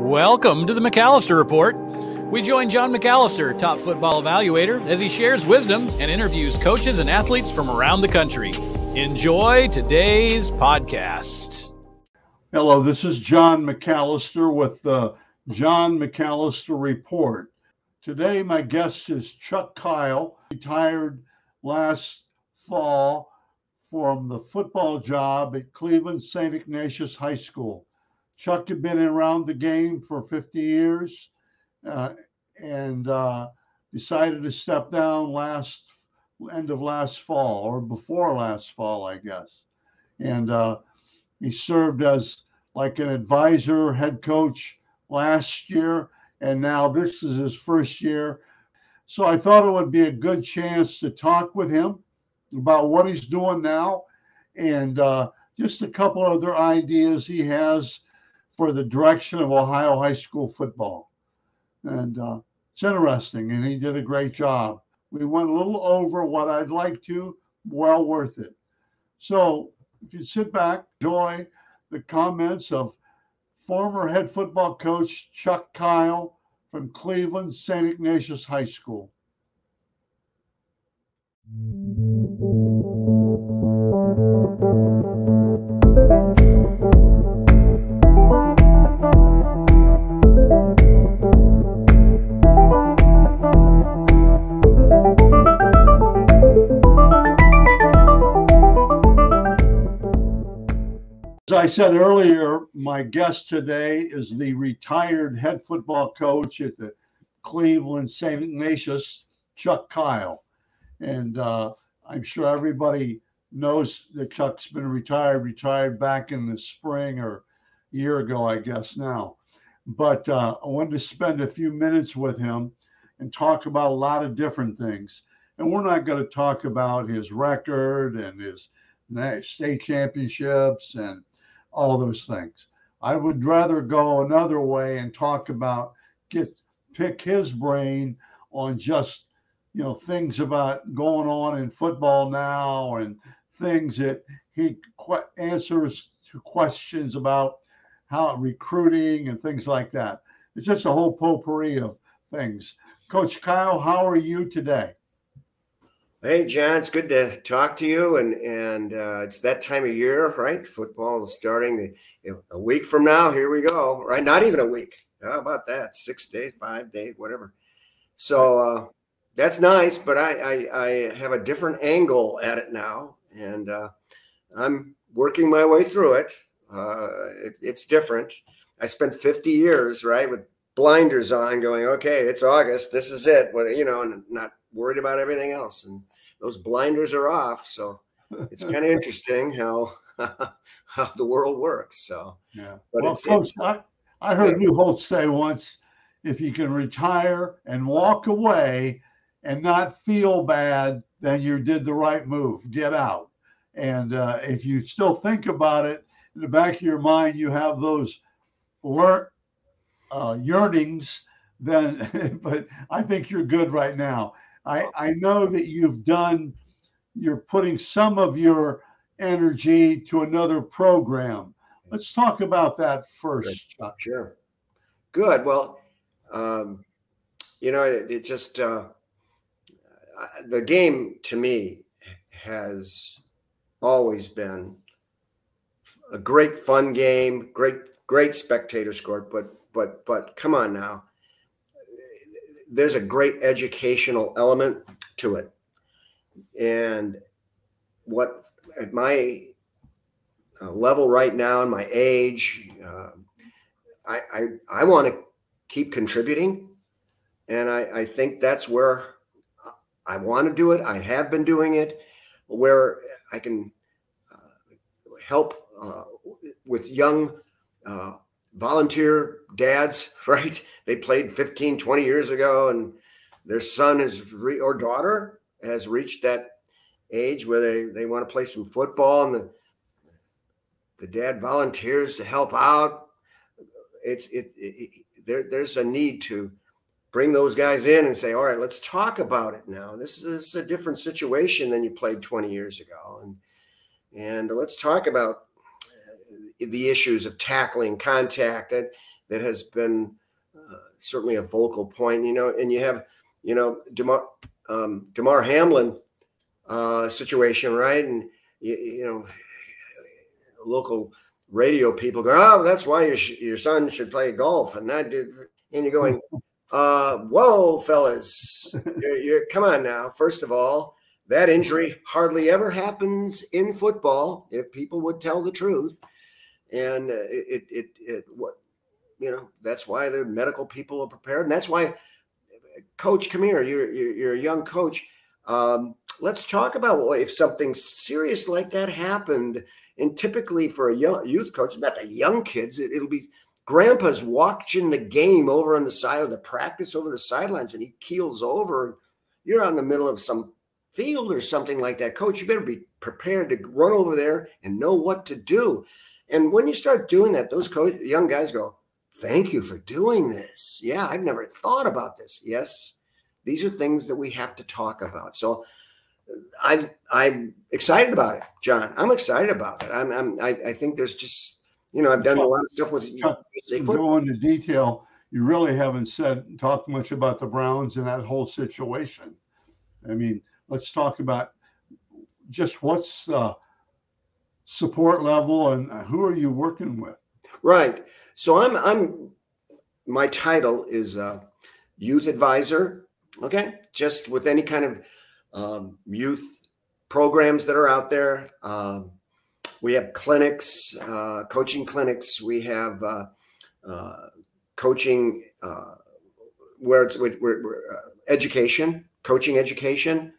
Welcome to the McAllister Report. We join John McAllister, top football evaluator, as he shares wisdom and interviews coaches and athletes from around the country. Enjoy today's podcast. Hello, this is John McAllister with the John McAllister Report. Today, my guest is Chuck Kyle, retired last fall from the football job at Cleveland St. Ignatius High School. Chuck had been around the game for 50 years and decided to step down end of last fall, or before last fall, I guess. And he served as like an advisor, head coach last year, and now this is his first year. So I thought it would be a good chance to talk with him about what he's doing now and just a couple other ideas he has for the direction of Ohio high school football. And it's interesting, and he did a great job. We went a little over what I'd like to, well worth it. So if you sit back, enjoy the comments of former head football coach Chuck Kyle from Cleveland St. Ignatius High School. As I said earlier, my guest today is the retired head football coach at the Cleveland St. Ignatius, Chuck Kyle. And I'm sure everybody knows that Chuck's been retired back in the spring or a year ago, I guess now. But I wanted to spend a few minutes with him and talk about a lot of different things. And we're not going to talk about his record and his state championships and all those things. I would rather go another way and talk about, pick his brain on just, things about going on in football now and things that he answers to questions about how recruiting and things like that. It's just a whole potpourri of things. Coach Kyle, how are you today? Hey, John, it's good to talk to you. And it's that time of year, right? Football is starting a week from now. Here we go, right? Not even a week. How about that? 6 days, 5 days, whatever. So that's nice, but I have a different angle at it now. And I'm working my way through it. It's different. I spent 50 years, right, with blinders on going, okay, it's August. This is it. And not worried about everything else. And those blinders are off. So it's kind of interesting how the world works. So, yeah. But well, Coach, I heard you both say once, if you can retire and walk away and not feel bad, then you did the right move. Get out. And if you still think about it, in the back of your mind, you have those yearnings, then, but I think you're good right now. I know that you're putting some of your energy to another program. Let's talk about that first, Chuck. Sure. Good. Well, it just, the game to me has always been a great fun game, great spectator sport, but come on now. There's a great educational element to it. And what at my level right now and my age, I want to keep contributing. And I think that's where I want to do it. I have been doing it, where I can help with young volunteer dads, right? They played 15, 20 years ago, and their son or daughter has reached that age where they want to play some football, and the dad volunteers to help out. There's a need to bring those guys in and say, all right, let's talk about it now. This is a different situation than you played 20 years ago. And let's talk about the issues of tackling, contact, that has been certainly a vocal point, and you have, Damar Hamlin situation, right? And, local radio people go, oh, that's why your son should play golf. And you're going, whoa, fellas, come on now. First of all, that injury hardly ever happens in football, if people would tell the truth. And that's why the medical people are prepared. And that's why, Coach, come here. You're a young coach. Let's talk about if something serious like that happened. And typically for a youth coach, not the young kids, it'll be grandpa's watching the game over on the side of the practice over the sidelines, and he keels over. You're out in the middle of some field or something like that. Coach, you better be prepared to run over there and know what to do. And when you start doing that, those young guys go, thank you for doing this. Yeah, I've never thought about this. Yes, these are things that we have to talk about. So I'm excited about it, John. I'm excited about it. I think there's just, I've done a lot of stuff with go into detail. You really haven't talked much about the Browns and that whole situation. I mean, let's talk about just what's support level and who are you working with? Right. So my title is youth advisor. Okay. Just with any kind of youth programs that are out there. We have clinics, coaching clinics. We have coaching where it's education, coaching education.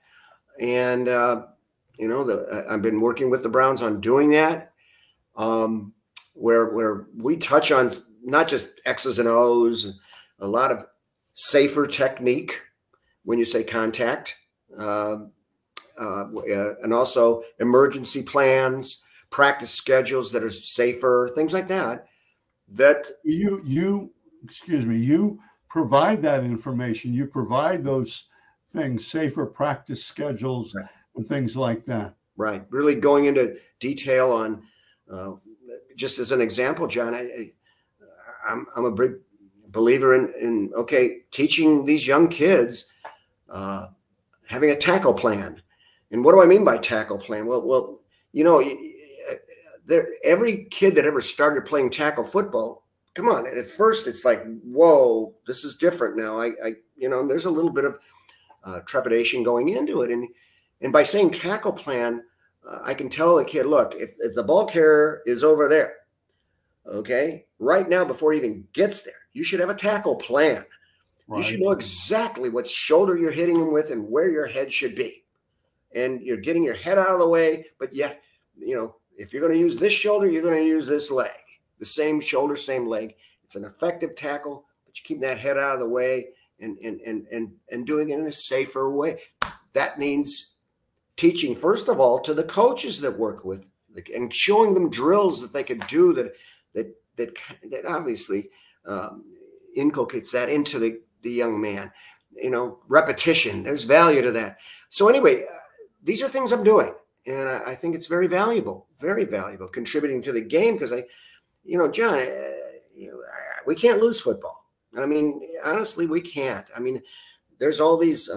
And, I've been working with the Browns on doing that, where we touch on not just X's and O's, a lot of safer technique when you say contact, and also emergency plans, practice schedules that are safer, things like that. That you provide that information. You provide those things, safer practice schedules, right, and things like that. Right. Really going into detail on, just as an example, John, I'm a big believer in teaching these young kids having a tackle plan. And what do I mean by tackle plan? Well, every kid that ever started playing tackle football, come on, at first it's like, whoa, this is different now. There's a little bit of trepidation going into it. And by saying tackle plan, I can tell the kid, look, if the ball carrier is over there, okay, right now before he even gets there, you should have a tackle plan. Right. You should know exactly what shoulder you're hitting him with and where your head should be. And you're getting your head out of the way, but yet, if you're going to use this shoulder, you're going to use this leg. The same shoulder, same leg. It's an effective tackle, but you keep that head out of the way and doing it in a safer way. That means teaching, first of all, to the coaches that work with and showing them drills that they could do that obviously inculcates that into the young man. Repetition, there's value to that. So anyway, these are things I'm doing, and I think it's very valuable, contributing to the game because John, we can't lose football. I mean, honestly, we can't. I mean, there's all these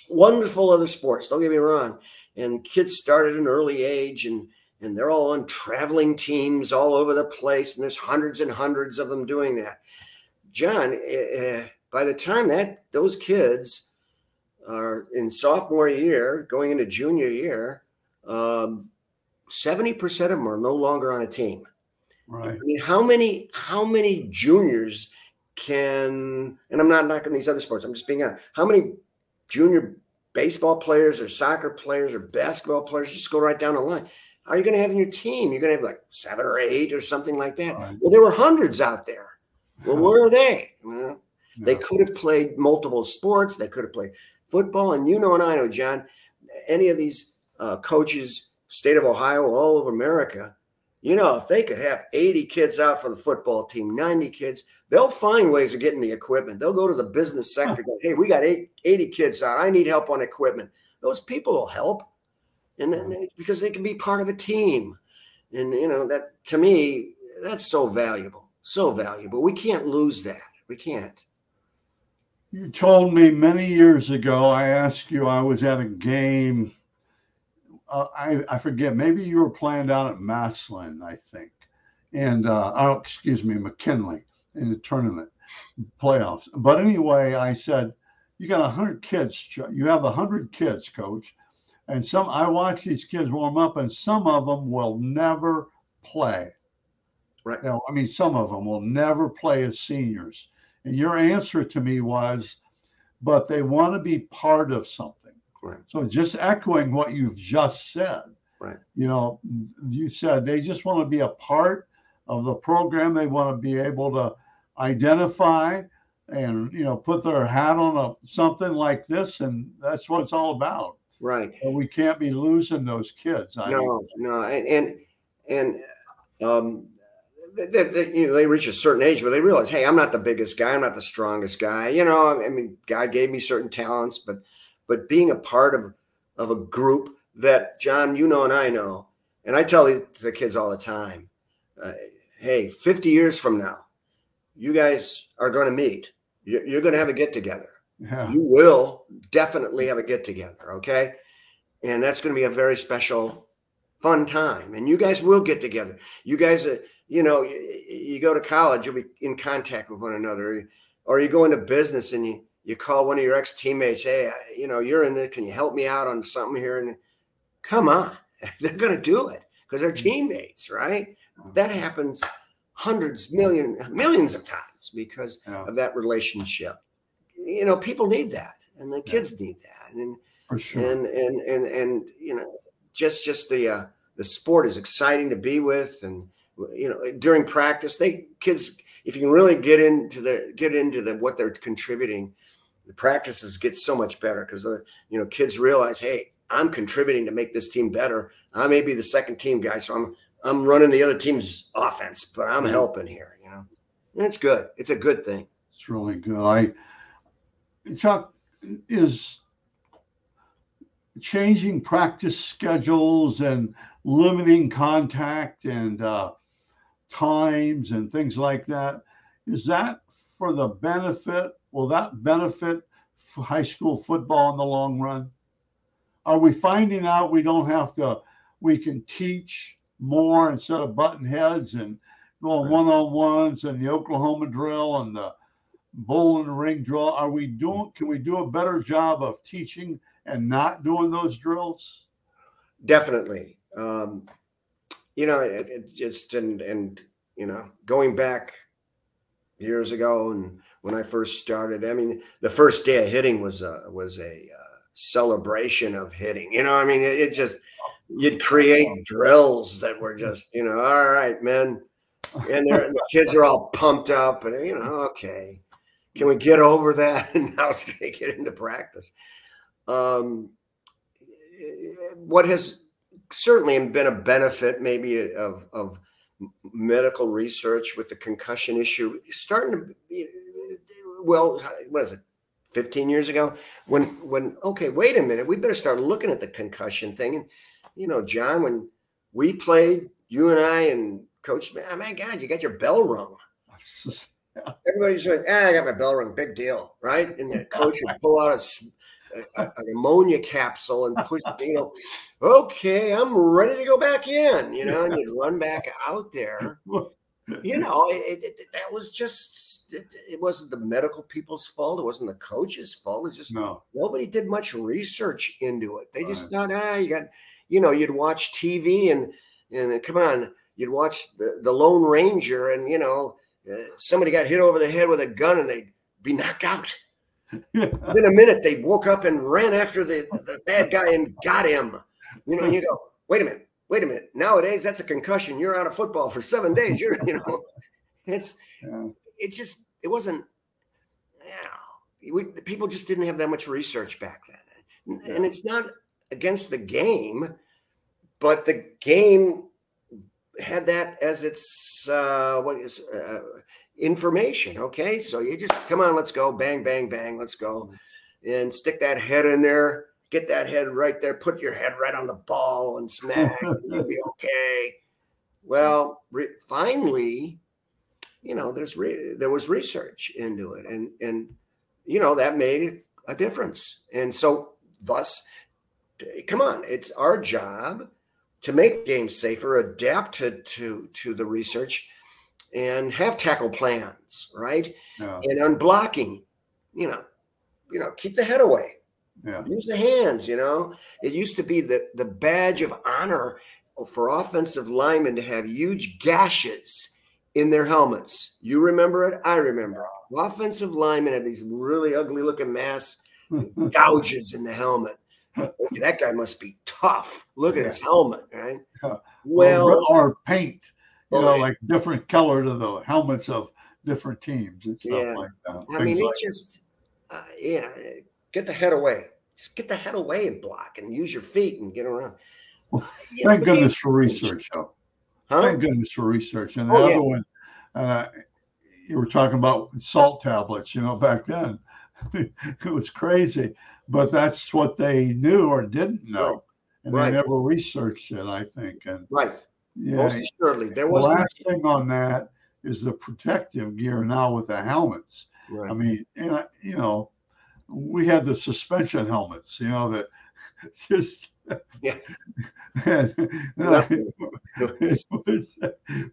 wonderful other sports, don't get me wrong, and kids start at an early age and they're all on traveling teams all over the place, and there's hundreds and hundreds of them doing that. John, by the time those kids are in sophomore year, going into junior year, 70% of them are no longer on a team. Right. I mean, how many juniors can, and I'm not knocking these other sports, I'm just being honest, how many junior baseball players or soccer players or basketball players, just go right down the line, are you going to have in your team? You're going to have like 7 or 8 or something like that. Right. Well, there were hundreds out there. Well, where are they? Well, they could have played multiple sports. They could have played football. And and I know, John, any of these coaches, state of Ohio, all over America, if they could have 80 kids out for the football team, 90 kids, they'll find ways of getting the equipment. They'll go to the business sector, go, hey, we got 80 kids out. I need help on equipment. Those people will help. And then because they can be part of a team. And, that to me, that's so valuable. So valuable. We can't lose that. We can't. You told me many years ago, I asked you, I was at a game. I forget, maybe you were playing down at Massillon, I think. And, oh, excuse me, McKinley in the tournament playoffs. But anyway, I said, you got 100 kids. You have 100 kids, coach. And I watch these kids warm up, and some of them will never play. Right. Now, I mean, some of them will never play as seniors. And your answer to me was, but they want to be part of something. Right. So just echoing what you've just said, right. You know, you said they just want to be a part of the program. They want to be able to identify and, you know, put their hat on something like this. And that's what it's all about. Right. And we can't be losing those kids. No. They reach a certain age where they realize, hey, I'm not the biggest guy. I'm not the strongest guy. You know, I mean, God gave me certain talents, but being a part of a group that, John, you know, and I know, and I tell the kids all the time, hey, 50 years from now, you guys are going to meet. You're going to have a get together. Yeah. You will definitely have a get together. Okay. And that's going to be a very special, fun time. And you guys will get together. You guys, you know, you go to college, you'll be in contact with one another, or you go into business and you call one of your ex-teammates, hey, you know, you're in there, can you help me out on something here? And come on, they're going to do it because they're teammates, right? That happens hundreds, millions of times because of that relationship. You know, people need that, and the kids need that. And for sure. And you know, just the sport is exciting to be with, and you know, during practice, kids, if you can really get into what they're contributing, the practices get so much better because you know, kids realize, hey, I'm contributing to make this team better. I may be the second team guy, so I'm running the other team's offense, but I'm helping here. You know, and it's good. It's a good thing. It's really good. Chuck, is changing practice schedules and limiting contact and times and things like that, is that for the benefit? Will that benefit high school football in the long run? Are we finding out we can teach more instead of button heads and going one-on-ones and the Oklahoma drill and the bowl in the ring drill? Can we do a better job of teaching and not doing those drills? Definitely. You know, it just, and you know, going back years ago and when I first started, I mean, the first day of hitting was a celebration of hitting. You know, I mean, you'd create drills that were just, you know, all right, man. And the kids are all pumped up and, you know, okay, can we get over that? And now it's going to get into practice. What has certainly been a benefit maybe of medical research with the concussion issue starting to be, well, what is it, 15 years ago when okay, wait a minute, we better start looking at the concussion thing. And you know, John, when we played, you and I and Coach, oh my God, you got your bell rung. Everybody's like, I got my bell rung, big deal, right? And the coach would pull out an ammonia capsule and push, you know, okay, I'm ready to go back in, you know, and you'd run back out there. You know, that was just, it wasn't the medical people's fault. It wasn't the coach's fault. It's just nobody did much research into it. They just thought, you got, you know, you'd watch TV and come on, you'd watch the Lone Ranger and, you know, somebody got hit over the head with a gun and they'd be knocked out. Within a minute, they woke up and ran after the bad guy and got him. You know, and you go, wait a minute. Nowadays, that's a concussion. You're out of football for 7 days. You know, it wasn't, you know, people just didn't have that much research back then. And it's not against the game, but the game had that as its information. Okay, so you just come on, let's go, bang, bang, bang, let's go, and stick that head in there, get that head right there, put your head right on the ball and smack, and you'll be okay. Well, finally, there was research into it, and that made a difference. And so thus, come on, it's our job to make games safer, adapt to the research, and have tackle plans, right? Yeah. And on blocking, keep the head away. Yeah. Use the hands. It used to be the badge of honor for offensive linemen to have huge gashes in their helmets. You remember it? I remember it. Offensive linemen had these really ugly looking masks and gouges in the helmet. Okay, that guy must be tough. Look at his helmet, right? Well, or paint, like different color to the helmets of different teams and stuff like that. I mean, it just, get the head away. Just get the head away and block and use your feet and get around. Well, thank goodness for research, though. Huh? Thank goodness for research. And the other one, you were talking about salt tablets, back then. It was crazy. But that's what they knew or didn't know. And they never researched it, I think. And most assuredly. The last thing on that is the protective gear now with the helmets. Right. I mean, we had the suspension helmets, that just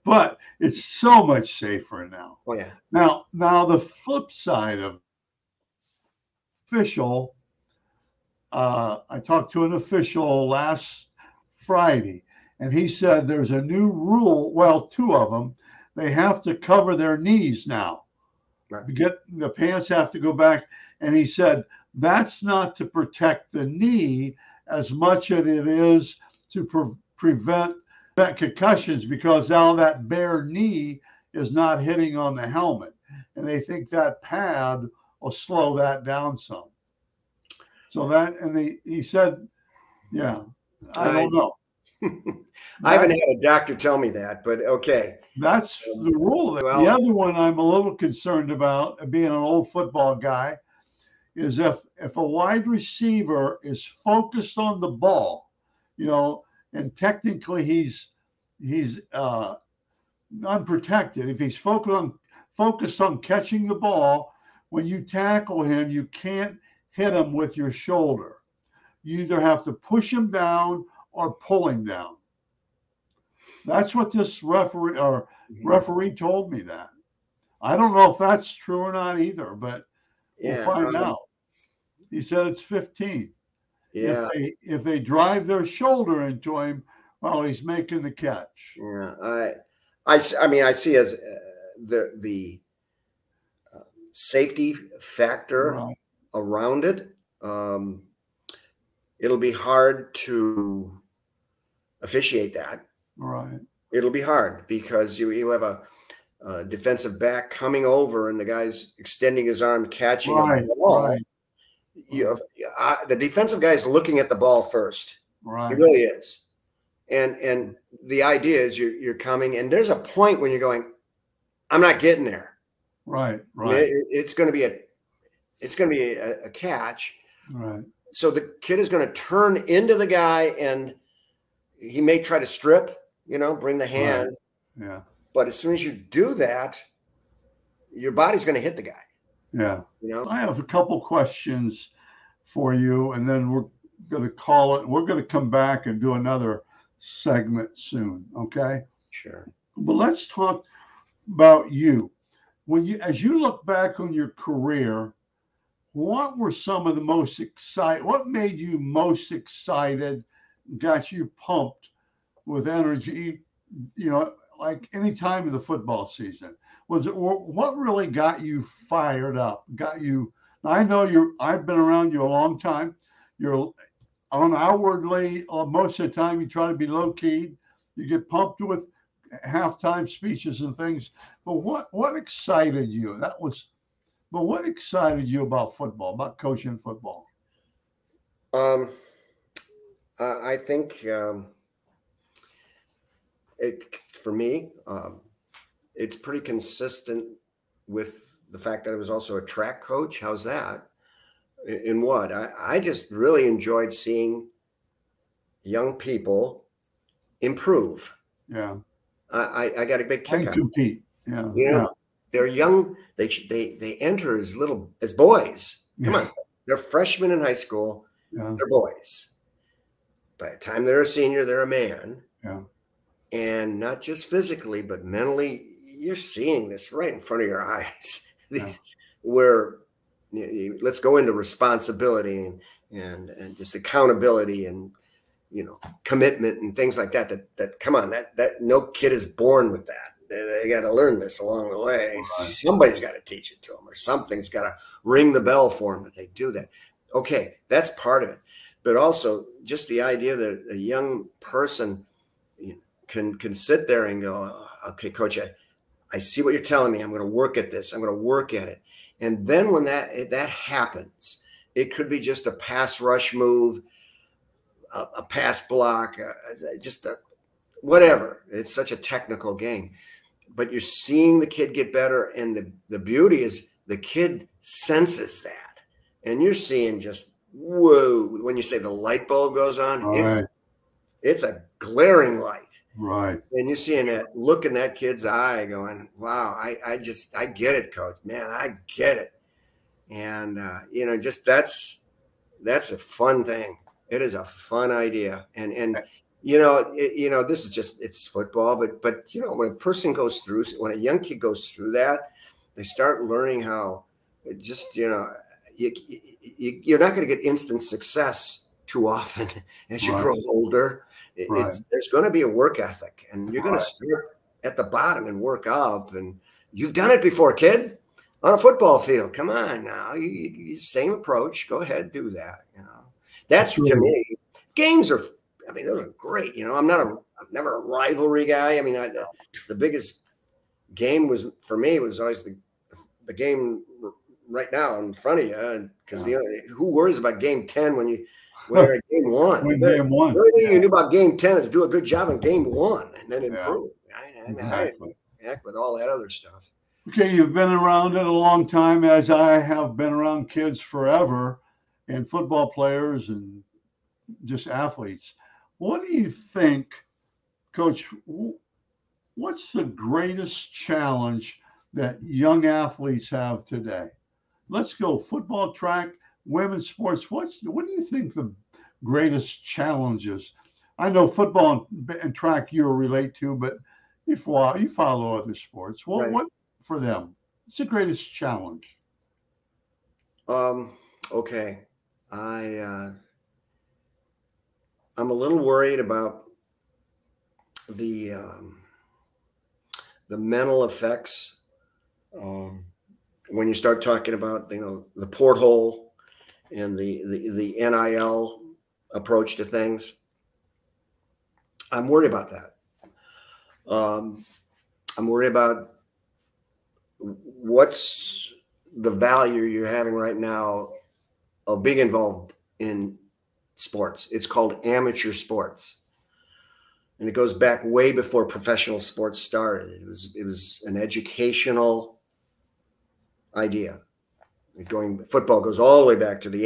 but it's so much safer now. Oh yeah. Now the flip side of official, I talked to an official last Friday, and he said there's a new rule. Well, two of them, they have to cover their knees now. Right. The pants have to go back. And he said, that's not to protect the knee as much as it is to prevent concussions, because now that bare knee is not hitting on the helmet. And they think that pad will slow that down some. So he said, I don't know. I haven't had a doctor tell me that, but okay. That's the rule. Well, the other one I'm a little concerned about, being an old football guy, is if a wide receiver is focused on the ball, and technically he's unprotected. If he's focused on catching the ball, when you tackle him, you can't hit him with your shoulder. You either have to push him down or pull him down. That's what this referee told me that. I don't know if that's true or not either, but we'll find out. He said it's 15. Yeah. If they drive their shoulder into him while he's making the catch. Yeah. I mean, I see as the safety factor around it. It'll be hard to officiate that. Right. It'll be hard because you have a defensive back coming over and the guy's extending his arm, catching the ball. Right. The defensive guy is looking at the ball first. Right. He really is. And the idea is you're coming, and there's a point when you're going, I'm not getting there. Right. It's going to be a catch. Right. So the kid is going to turn into the guy, and he may try to strip, bring the hand. Right. Yeah. But as soon as you do that, your body's going to hit the guy. Yeah. I have a couple questions for you, and then we're going to call it. We're going to come back and do another segment soon. Okay. Sure. But let's talk about you. As you look back on your career, what were some of the most exciting? What made you most excited? Got you pumped with energy? Like any time of the football season. What really got you fired up? I know I've been around you a long time. You're outwardly, most of the time you try to be low key. You get pumped with halftime speeches and things. But what excited you? What excited you about football, about coaching football? I think for me, it's pretty consistent with the fact that I was also a track coach. How's that? In what? I just really enjoyed seeing young people improve. Yeah. I got a big kick out of it. Compete. Yeah. they're young. They enter as boys. Come on, they're freshmen in high school. Yeah. They're boys. By the time they're a senior, they're a man. Yeah. And not just physically, but mentally, you're seeing this right in front of your eyes. Where let's go into responsibility and just accountability and commitment and things like that. That come on, that no kid is born with that. They got to learn this along the way. Right. Somebody's got to teach it to them, or something's got to ring the bell for them that they do that. Okay, that's part of it, but also just the idea that a young person can sit there and go, okay, coach, I see what you're telling me. I'm going to work at this. I'm going to work at it. And then when that happens, it could be just a pass rush move, a pass block, whatever. It's such a technical game. But you're seeing the kid get better. And the beauty is the kid senses that. And you're seeing just, whoa, when you say the light bulb goes on, it's a glaring light. Right. And you're seeing that look in that kid's eye going, wow, I get it, coach, man, I get it. And, just that's a fun thing. It is a fun idea. And this is just, it's football, but when a person goes through, when a young kid goes through that, they start learning how you're not going to get instant success too often as you grow older. There's going to be a work ethic, and you're going to start at the bottom and work up. And you've done it before, kid, on a football field. Come on now, you same approach. Go ahead, do that. That's to me. Games are. I mean, those are great. I'm never a rivalry guy. I mean, the biggest game for me was always the game right now in front of you, because who worries about game 10 when you're at game 1? Game 1. The only thing you can do about game 10 is do a good job in game 1 and then improve. Exactly. Heck with all that other stuff. Okay, you've been around it a long time, as I have been around kids forever, and football players and just athletes. What do you think, Coach, what's the greatest challenge that young athletes have today? Let's go football, track, women's sports. What do you think the greatest challenges? I know football and track you relate to, but you follow other sports. What for them? What's the greatest challenge? Okay. I'm a little worried about the mental effects when you start talking about the porthole and the NIL approach to things. I'm worried about that. I'm worried about what's the value you're having right now of being involved in sports. It's called amateur sports, and it goes back way before professional sports started. It was an educational idea. Football goes all the way back to the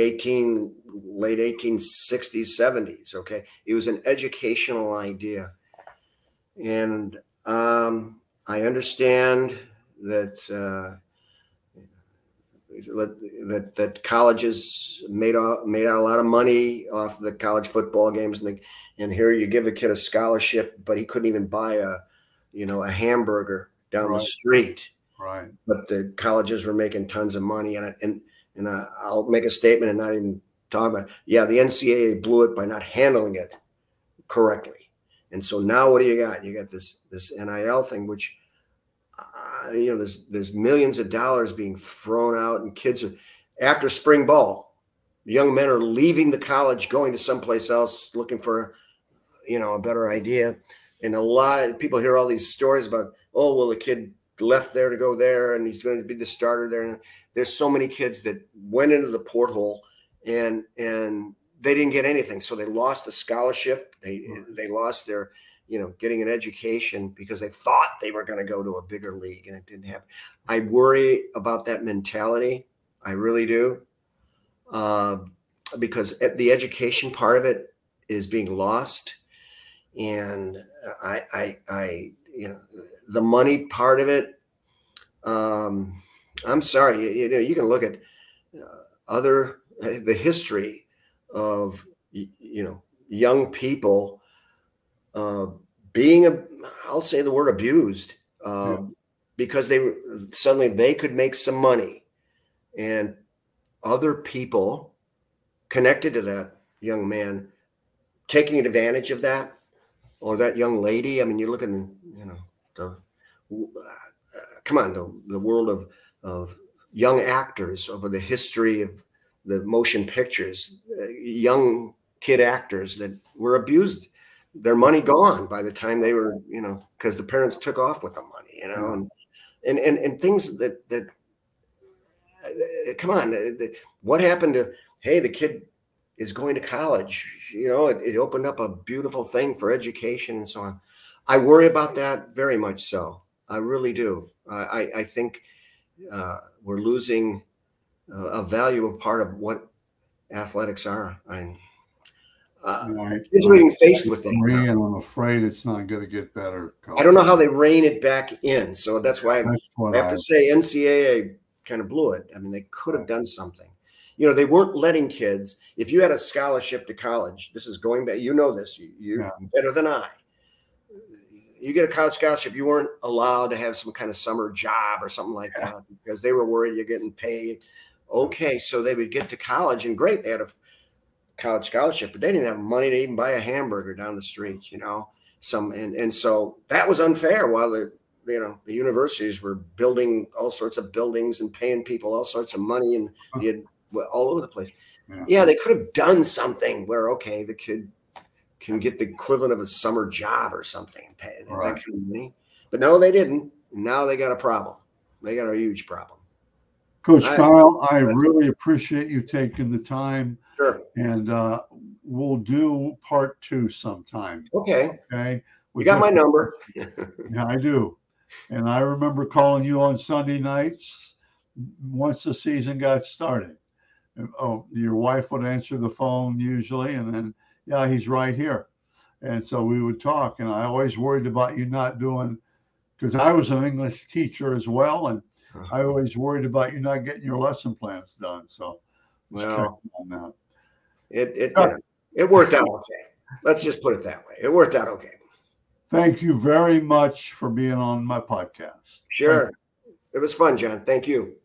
late 1860s, 70s. Okay, it was an educational idea, and I understand that that colleges made out a lot of money off the college football games, and here you give a kid a scholarship, but he couldn't even buy a hamburger down the street. Right. But the colleges were making tons of money, and I'll make a statement and not even talk about it. Yeah, the NCAA blew it by not handling it correctly, and so now what do you got? You got this NIL thing, which there's millions of dollars being thrown out, and kids are, after spring ball, young men are leaving the college, going to someplace else, looking for a better idea. And a lot of people hear all these stories about, oh, well, the kid left there to go there, and he's going to be the starter there. And there's so many kids that went into the porthole and they didn't get anything, so they lost a scholarship. They lost their getting an education because they thought they were going to go to a bigger league, and it didn't happen. I worry about that mentality. I really do. Because the education part of it is being lost. And the money part of it, I'm sorry, you know, you can look at the history of, you know, young people being, I'll say the word abused, because suddenly they could make some money, and other people connected to that young man taking advantage of that, or that young lady. I mean, you look at, you know, come on, the world of young actors over the history of the motion pictures, young kid actors that were abused, their money gone by the time they were, you know, because the parents took off with the money, you know, and things that come on, what happened to, hey, the kid is going to college, you know, it opened up a beautiful thing for education and so on. I worry about that very much so. I really do. I think we're losing a valuable part of what athletics are. Kids are being faced with that now. And I'm afraid it's not going to get better, Coach. I don't know how they rein it back in. So that's why I have to say NCAA kind of blew it. I mean, they could have done something. You know, they weren't letting kids, if you had a scholarship to college, this is going back, you know this, you're better than I. You get a college scholarship, you weren't allowed to have some kind of summer job or something like that because they were worried you're getting paid. Okay, so they would get to college, and great, they had a college scholarship, but they didn't have money to even buy a hamburger down the street, you know. And so that was unfair while the universities were building all sorts of buildings and paying people all sorts of money, and you had all over the place. Yeah, they could have done something where, okay, the kid can get the equivalent of a summer job or something and pay that kind of money. But no, they didn't. Now they got a problem. They got a huge problem. Coach Kyle, I really appreciate you taking the time. Sure. And we'll do part 2 sometime. Okay. Okay. You got my number. Yeah, I do. And I remember calling you on Sunday nights once the season got started. Oh, your wife would answer the phone usually, and then, yeah, he's right here. And so we would talk, and I always worried about you not doing, because I was an English teacher as well, and I always worried about you not getting your lesson plans done. So well, on that. It worked out okay. Let's just put it that way. It worked out okay. Thank you very much for being on my podcast. Sure. It was fun, John. Thank you.